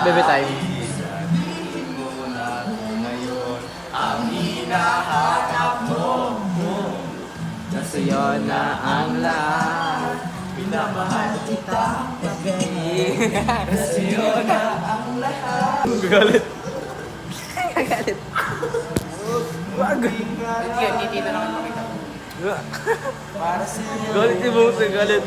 Bebe time. Ang hinahanap mo. Sa'yo na ang lahat. Pinamahal kita, baby. Sa'yo na ang lahat. Galit. Galit. Wag. Hindi na naman makita. Para sa'yo. Galit si Bose, galit.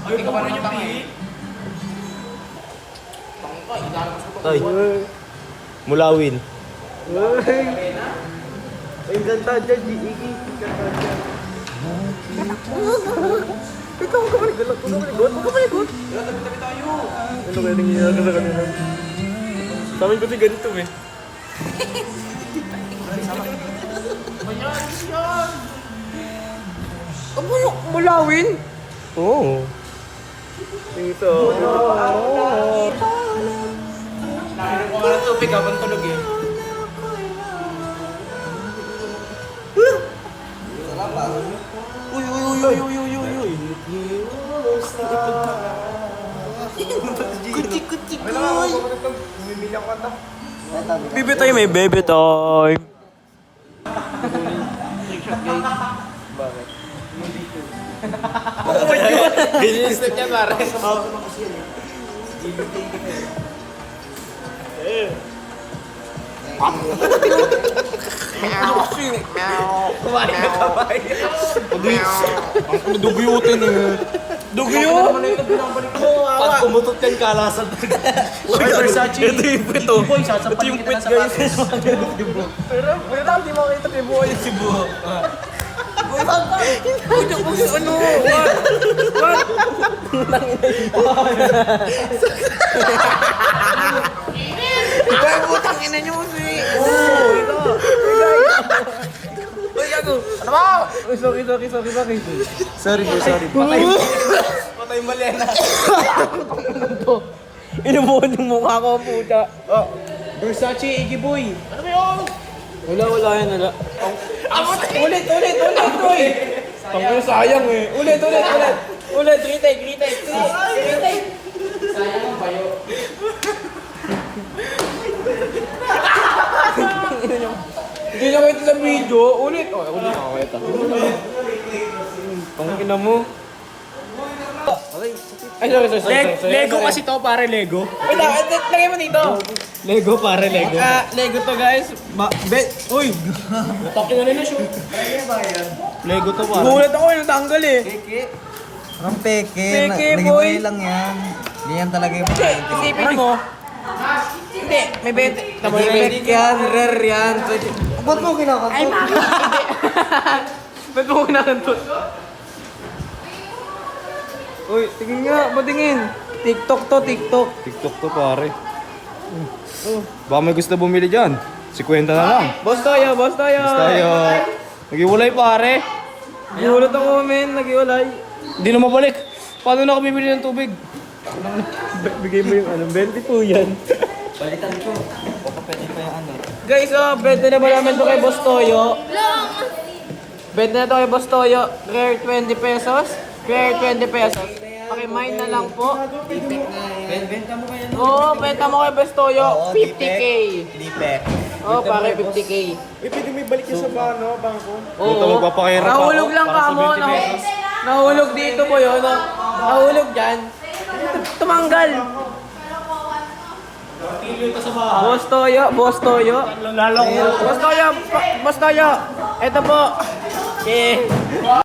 Ay, ikaw pa rin yung tangin. Ay. Mulawin. Ay, ganda dyan, G.E.E. Ganda dyan. Ikaw, huwag ka maligot. Huwag ka maligot. Huwag ka maligot. Tabi tayo. Ano kaya nangyayari sa kanila? Sa amin kasi ganito eh. Mulawin? Oo. Dito. Nakain ko nga ng tubig habang tulog eh. Kutik. Bebe time, may bebe time. Bakit? Oh my God! Ganyan yung step niya, pare. Kumain ka kabay. Ang duguyutin eh. Duguyo? Pag pumutot yan, kalasan. Uy, Versace. Ito yung pit oh. Boy, Ito sasampalin yung kita pit ng guys. sapatos. Pero hindi mo makita kay Buhay si Buho. Ano? Ikaw putang ina niyo kasi. Uy, gago. Ano ba? Sorry. Sorry. Patay mali na. Inubuhan yung mukha ko, puta. Oh. Versace, Iggy Boy. Ano ba yun? Wala yan. Ulit. Tangina sayang eh. Ulit. Retake. Sayang ang bayo. Hindi na kita sa video. Ulit. Ulit ako ito. Tangina mo. Ay, sorry. Lego kasi to, pare Lego. Wait, lagay mo dito. Lego, pare Lego. Lego to guys. Uy. Takin na rin na shoot. Lego to pare. Gulat ako yung tanggal eh. Ang peke. Peke, Naging boy. mali lang yan. Hindi yan talaga yung peke. Isipin mo. Hindi, may bete. May peke yan, rare yan. Ba't mo kinakanto? Ay, bakit? Ba't mo kinakantot? Uy, tingin nga, patingin. TikTok to pare. Baka may gusto bumili dyan. 50 na lang. Boss tayo. Nagiwalay pare. Nagiwalay ako men, nagiwalay. Hindi na mabalik. Paano na ako bibili ng tubig? Bigay mo yung 20 po yan. Balikan ko. Baka pwede pa yung ano. Guys, benta na ba namin to kay Boss Toyo? Benta na to kay Boss Toyo. Rare 20 pesos. Paki-mine na lang po. Benta mo kaya Oo, benta mo kay Boss Toyo. 50k. Lipek. Oo, pare 50k. Pwede may balik yung sa bangko. Oo. magpapakahirap ako Nahulog lang para ka sa mo. 20 pesos. Nahulog dito po yun. Nahulog dyan. Tumanggal. Boss Toyo. Boss Toyo. Ito po. Okay.